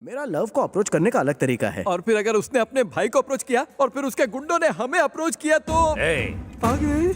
मेरा लव को अप्रोच करने का अलग तरीका है। और फिर अगर उसने अपने भाई को अप्रोच किया और फिर उसके गुंडों ने हमें अप्रोच किया तो आगे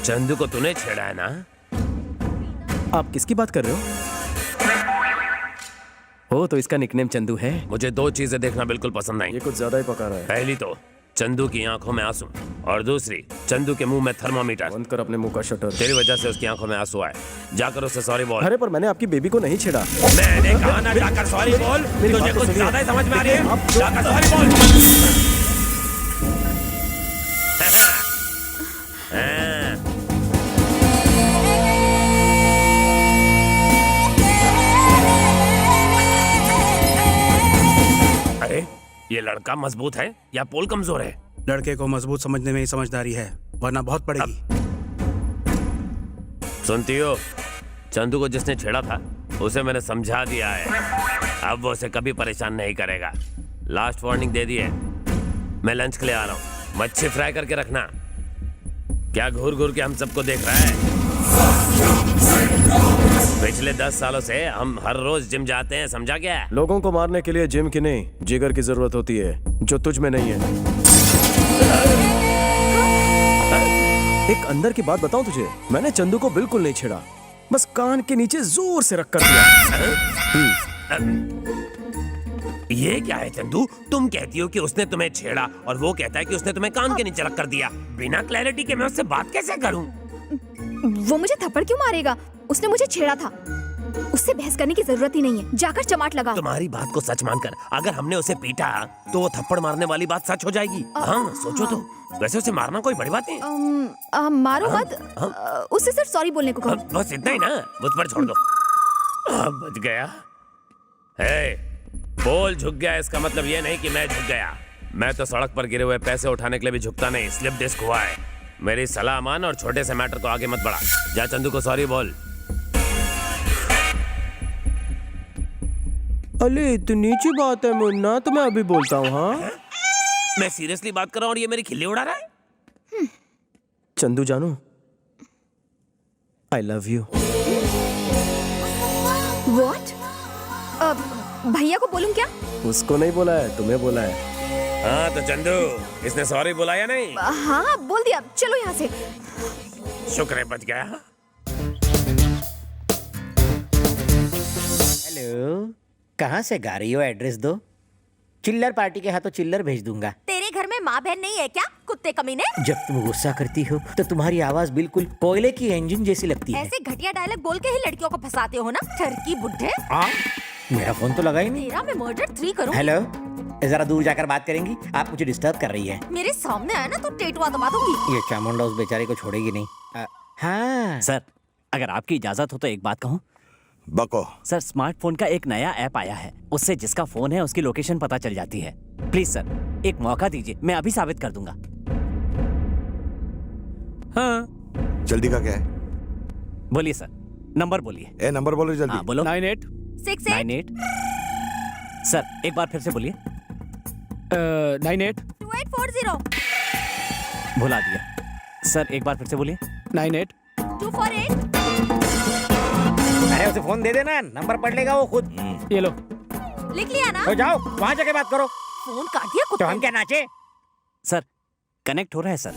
चंदू को तूने छेड़ा है ना? आप किसकी बात कर रहे हो? तो इसका निकनेम चंदू है। मुझे दो चीजें देखना बिल्कुल पसंद नहीं। ये कुछ ज्यादा ही पका रहा है। पहली तो चंदू की आंखों में आंसू और दूसरी चंदू के मुंह में थर्मामीटर। बंद कर अपने मुंह का शटर। तेरी वजह से उसकी आंखों में आंसू आए। जाकर उसे सॉरी बोल। अरे पर मैंने आपकी बेबी को नहीं छेड़ा। मैंने कहा ना जाकर सॉरी बोल। तुझे कुछ ज्यादा ही समझ में आ रही है। जाकर सॉरी बोल। अरे ये लड़का मजबूत है या पोल कमजोर है? लड़के को मजबूत समझने में ही समझदारी है, वरना बहुत पड़ेगी। सुनती हो? चंदू को जिसने छेड़ा था उसे मैंने समझा दिया है। अब वो उसे कभी परेशान नहीं करेगा। लास्ट वार्निंग दे दी है। मैं लंच के लिए आ रहा हूँ। मच्छी फ्राई करके रखना। क्या घूर घूर के हम सबको देख रहा है? पिछले 10 सालों से हम हर रोज जिम जाते हैं, समझा क्या? लोगों को मारने के लिए जिम की नहीं, जिगर की जरूरत होती है, जो तुझ में नहीं है। एक अंदर की बात बताऊं तुझे, मैंने चंदू को बिल्कुल नहीं छेड़ा, बस कान के नीचे जोर से रख कर दिया। ये क्या है चंदू? तुम कहती हो कि उसने तुम्हें छेड़ा और वो कहता है कि उसने तुम्हें कान के नीचे रख कर दिया। बिना क्लैरिटी के मैं उससे बात कैसे करूं? वो मुझे थप्पड़ क्यों मारेगा? उसने मुझे छेड़ा था। उससे बहस करने की जरूरत ही नहीं है। जाकर चमाट लगा। तुम्हारी बात को सच मानकर अगर हमने उसे पीटा तो वो थप्पड़ मारने वाली बात सच हो जाएगी। हाँ सोचो तो। वैसे उसे मारना कोई बड़ी बात नहीं। मारो मत। उससे सिर्फ सॉरी बोलने को कहो। बस इतना ही ना, मुझ पर छोड़ दो। बच गया। पोल झुक गया इसका मतलब ये नहीं कि मैं झुक गया। मैं तो सड़क पर गिरे हुए पैसे उठाने के लिए भी झुकता नहीं। स्लिप डिस्क हुआ है। मेरी सलाह मान और छोटे से मैटर को आगे मत बढ़ा। जा चंदू को सॉरी बोल। अरे इतनी सी बात है मुन्ना, तो मैं अभी बोलता हूँ। हाँ मैं सीरियसली बात कर रहा हूँ और ये मेरी खिल्ली उड़ा रहा है। चंदू जानू, आई लव यू। What? भैया को बोलूं क्या? उसको नहीं बोला है, तुम्हें बोला है। हाँ तो चंदू, इसने सॉरी बोला या नहीं? हाँ बोल दिया। चलो यहाँ से। शुक्र है बच गया। हेलो, कहाँ से गा रही हो? एड्रेस दो। चिल्लर पार्टी के हाथों चिल्लर भेज दूंगा। तेरे घर में माँ बहन नहीं है क्या, कुत्ते कमीने? जब तुम गुस्सा करती हो तो तुम्हारी आवाज बिल्कुल कोयले की इंजन जैसी लगती है। ऐसे घटिया डायलॉग बोल के ही लड़कियों को फंसाते हो ना, ठरकी बुड्ढे। मेरा फोन तो लगा ही नहीं। तेरा मैं मर्डर 3 करूँ। हेलो, जरा दूर जाकर बात करेंगी? आप मुझे डिस्टर्ब कर रही है। मेरे सामने आया ना तो टेटुआ दबा दूंगी। ये चामुंडा उस बेचारे को छोड़ेगी नहीं। हाँ सर, अगर आपकी इजाजत हो तो एक बात कहूँ। बको। सर, स्मार्टफोन का एक नया ऐप आया है, उससे जिसका फोन है उसकी लोकेशन पता चल जाती है। प्लीज सर, एक मौका दीजिए, मैं अभी साबित कर दूंगा। हाँ जल्दी का क्या है? बोलिए सर, नंबर बोलिए। ए नंबर बोलो जल्दी। हाँ बोलो। 9868 98। सर एक बार फिर से बोलिए। 98 2840 भुला दिया। सर एक बार फिर से बोलिए। 98 248। अरे उसे फोन दे देना, नंबर पढ़ लेगा वो खुद। ये लो। लिख लिया ना? तो जाओ वहाँ जाके बात करो। फोन काट दिया तो कुत्ते हम क्या नाचे? सर कनेक्ट हो रहा है सर।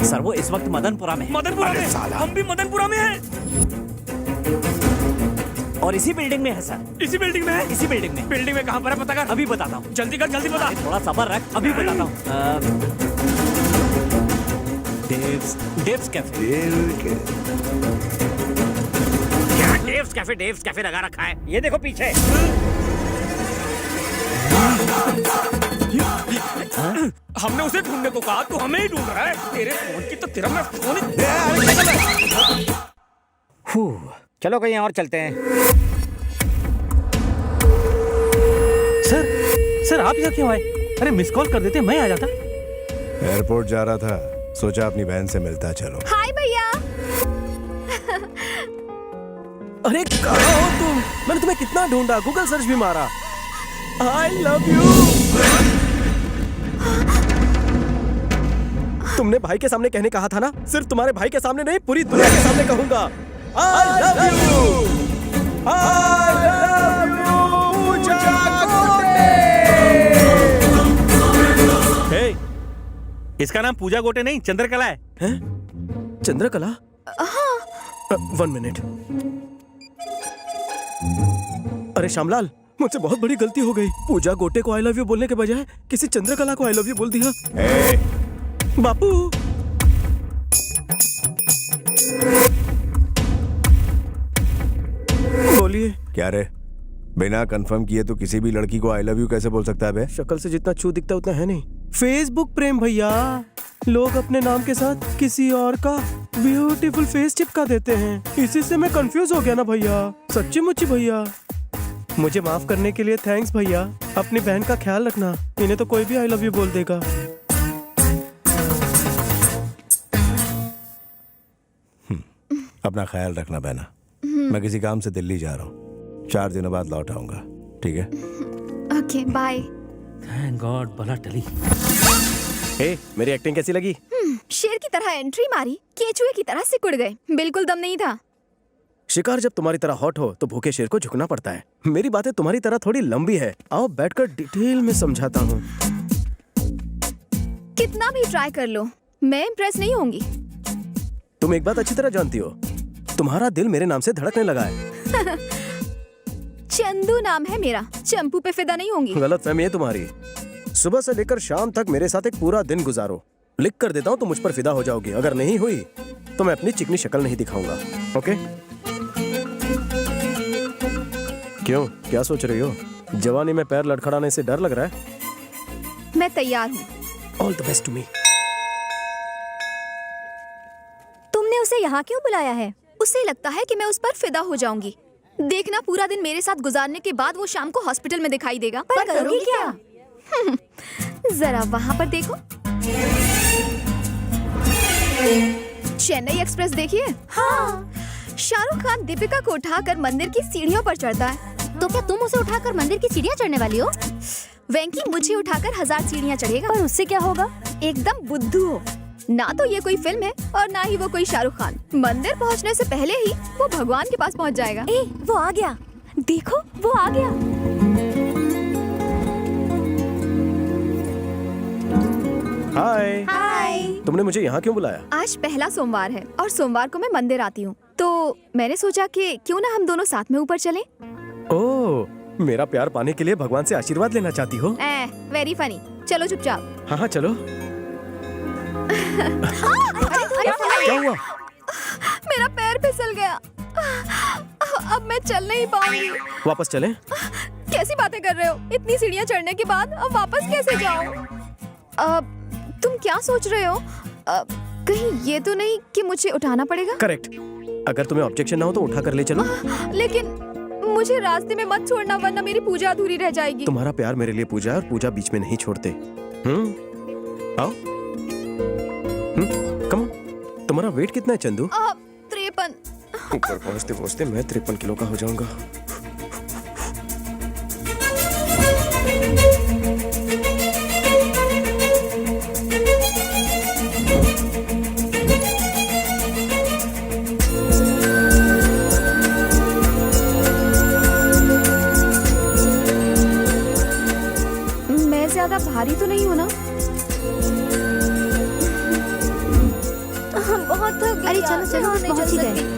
सर वो इस वक्त मदनपुरा में है। मदनपुरा में? हम भी मदनपुरा में हैं। और इसी बिल्डिंग में है सर। इसी बिल्डिंग में है? इसी बिल्डिंग में। बिल्डिंग में कहाँ पर है पता कर। अभी बताता हूँ। जल्दी कर, जल्दी बता। थोड़ा सब्र रख, अभी बताता हूँ। डेव्स कैफे। क्या डेव्स कैफे लगा रखा है? ये देखो पीछे। हमने उसे ढूंढने को कहा, तू हमें ही ढूंढ रहा है। तेरे फोन की तो तेरा मैं फोन चलो कहीं और चलते हैं। सर आप यहाँ क्यों आए? अरे मिस कॉल कर देते, मैं आ जाता। एयरपोर्ट जा रहा था, सोचा अपनी बहन से मिलता चलो। हाय भैया। अरे कहाँ हो तुम? मैंने तुम्हें कितना ढूंढा, गूगल सर्च भी मारा। I love you. तुमने भाई के सामने कहने कहा था ना? सिर्फ तुम्हारे भाई के सामने नहीं, पूरी दुनिया के सामने कहूंगा। I love you. इसका नाम पूजा गोटे नहीं चंद्रकला है। हैं? चंद्रकला? हाँ। 1 मिनट। अरे श्यामलाल, मुझसे बहुत बड़ी गलती हो गई। पूजा गोटे को आई लव यू बोलने के बजाय किसी चंद्रकला को आई लव यू बोल दिया। बापू। बोलिए। क्या रे, बिना कंफर्म किए तो किसी भी लड़की को आई लव यू कैसे बोल सकता है बे? शक्ल से जितना छू दिखता उतना है नहीं। फेसबुक प्रेम भैया, लोग अपने नाम के साथ किसी और का ब्यूटीफुल फेस चिपका देते हैं। इसी से मैं कंफ्यूज हो गया ना भैया। सच्ची मुच्ची भैया, मुझे माफ करने के लिए थैंक्स भैया। अपनी बहन का ख्याल रखना, इन्हें तो कोई भी आई लव यू बोल देगा। अपना ख्याल रखना बहना। मैं किसी काम से दिल्ली जा रहा हूँ, 4 दिनों बाद लौट आऊंगा, ठीक है? Okay bye. थैंक गॉड बला टली। ए, मेरी एक्टिंग कैसी लगी? शेर की तरह एंट्री मारी, केचुए की तरह सिकुड़ गए। बिल्कुल दम नहीं था। शिकार जब तुम्हारी तरह हॉट हो तो भूखे शेर को झुकना पड़ता है। मेरी बातें तुम्हारी तरह थोड़ी लंबी है। आओ बैठकर डिटेल में समझाता हूँ। कितना भी ट्राई कर लो, मैं इम्प्रेस नहीं होंगी। तुम एक बात अच्छी तरह जानती हो, तुम्हारा दिल मेरे नाम से धड़कने लगा है। चंदू नाम है मेरा, चंपू पे फिदा नहीं होंगी। गलत फहमी है तुम्हारी। सुबह से लेकर शाम तक मेरे साथ एक पूरा दिन गुजारो, लिख कर देता हूँ तो मुझ पर फिदा हो जाओगी। अगर नहीं हुई तो मैं अपनी चिकनी शक्ल नहीं दिखाऊंगा। ओके? क्यों, क्या सोच रही हो? जवानी में पैर लड़खड़ाने से डर लग रहा है? मैं तैयार हूँ। All the best to me. तुमने उसे यहाँ क्यों बुलाया है? उसे लगता है कि मैं उस पर फिदा हो जाऊंगी। देखना, पूरा दिन मेरे साथ गुजारने के बाद वो शाम को हॉस्पिटल में दिखाई देगा। पर करोगी क्या? जरा वहाँ पर देखो। चेन्नई एक्सप्रेस देखिए। हाँ। शाहरुख खान दीपिका को उठाकर मंदिर की सीढ़ियों पर चढ़ता है। तो क्या तुम उसे उठाकर मंदिर की सीढ़ियाँ चढ़ने वाली हो? वेंकी मुझे उठाकर 1000 सीढ़ियाँ चढ़ेगा। पर उससे क्या होगा? एकदम बुद्धू हो। ना तो ये कोई फिल्म है और ना ही वो कोई शाहरुख खान। मंदिर पहुंचने से पहले ही वो भगवान के पास पहुंच जाएगा। ए, वो आ गया। देखो, वो आ गया। हाय। हाय। तुमने मुझे यहाँ क्यों बुलाया? आज पहला सोमवार है और सोमवार को मैं मंदिर आती हूँ, तो मैंने सोचा कि क्यों ना हम दोनों साथ में ऊपर चलें। ओह, मेरा प्यार पाने के लिए भगवान से आशीर्वाद लेना चाहती हो? Very funny. चलो चुपचाप। हाँ हाँ चलो। क्या हुआ? मेरा पैर फिसल गया। अब मैं चल नहीं पाऊंगी। वापस चलें? कैसी बातें कर रहे हो? इतनी सीढ़ियाँ चढ़ने के बाद अब वापस कैसे जाऊँ? तुम क्या सोच रहे हो? कहीं ये तो नहीं कि मुझे उठाना पड़ेगा? करेक्ट। अगर तुम्हें ऑब्जेक्शन ना हो तो उठा कर ले चलो। लेकिन मुझे रास्ते में मत छोड़ना, वरना मेरी पूजा अधूरी रह जाएगी। तुम्हारा प्यार मेरे लिए पूजा है और पूजा बीच में नहीं छोड़ते। आओ। Come on. तुम्हारा वेट कितना है चंदू? 53। ऊपर पहुंचते पहुंचते मैं 53 किलो का हो जाऊंगा। मैं ज्यादा भारी तो नहीं हूँ ना? बहुत थक गई। अरे चलो चलो, हम पहुंच ही गए।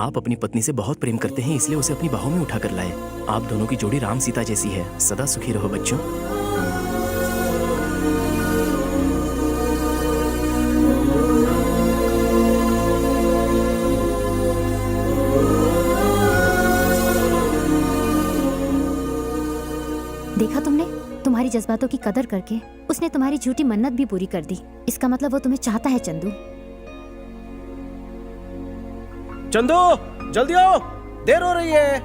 आप अपनी पत्नी से बहुत प्रेम करते हैं, इसलिए उसे अपनी बाहों में उठाकर लाए। आप दोनों की जोड़ी राम सीता जैसी है। सदा सुखी रहो बच्चों। देखा तुमने, तुम्हारी जज्बातों की कदर करके उसने तुम्हारी झूठी मन्नत भी पूरी कर दी। इसका मतलब वो तुम्हें चाहता है चंदू। चंदू जल्दी आओ, देर हो रही है।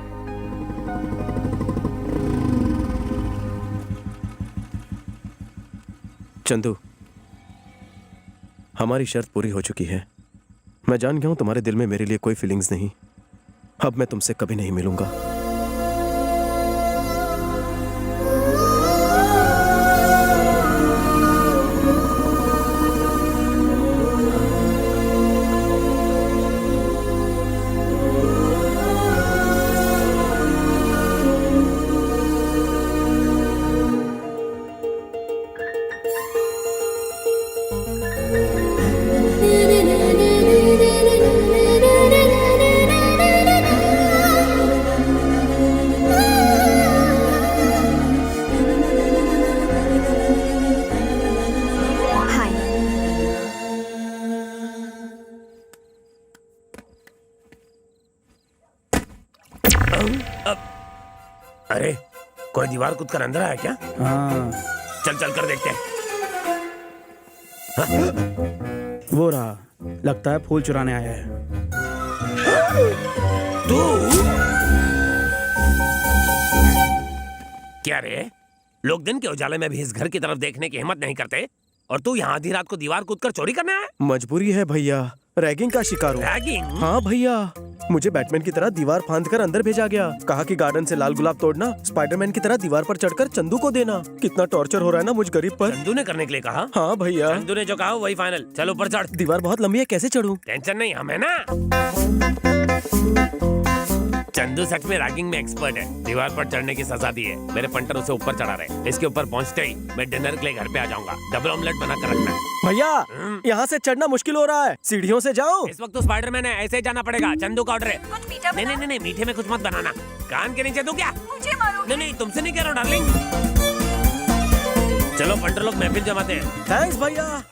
चंदू, हमारी शर्त पूरी हो चुकी है। मैं जान गया हूं तुम्हारे दिल में मेरे लिए कोई फीलिंग्स नहीं। अब मैं तुमसे कभी नहीं मिलूंगा। अरे कोई दीवार कूद कर अंदर आया क्या? हाँ, चल चल कर देखते हैं। वो रहा, लगता है फूल चुराने आया है। तू क्या रे? लोग दिन के उजाले में भी इस घर की तरफ देखने की हिम्मत नहीं करते और तू यहाँ आधी रात को दीवार कूदकर चोरी करने आया? मजबूरी है भैया, रैगिंग का शिकार हूँ। रैगिंग? हाँ भैया, मुझे बैटमैन की तरह दीवार फांदकर अंदर भेजा गया। कहा कि गार्डन से लाल गुलाब तोड़ना, स्पाइडरमैन की तरह दीवार पर चढ़कर चंदू को देना। कितना टॉर्चर हो रहा है ना मुझ गरीब पर। चंदू ने करने के लिए कहा? हाँ भैया। चंदू ने जो कहा वही फाइनल। चलो ऊपर चढ़। दीवार बहुत लंबी है, कैसे चढ़ूं? टेंशन नहीं, हमें ना। चंदू सच में रैगिंग में एक्सपर्ट है। दीवार पर चढ़ने की सजा दी है। मेरे पंटर उसे ऊपर चढ़ा रहे। इसके ऊपर पहुंचते ही मैं डिनर के लिए घर पे आ जाऊंगा। डबल ऑमलेट बना कर रखना। भैया यहाँ से चढ़ना मुश्किल हो रहा है, सीढ़ियों से जाओ। इस वक्त तो स्पाइडरमैन है, ऐसे ही जाना पड़ेगा। चंदू का ऑर्डर है। नहीं नहीं नहीं, मीठे में कुछ मत बनाना। कान के नीचे दूं क्या? मुझे मारो। नहीं नहीं, तुमसे नहीं कह रहा हूँ डार्लिंग। चलो पंटर लोग महफिल जमाते हैं। थैंक्स भैया।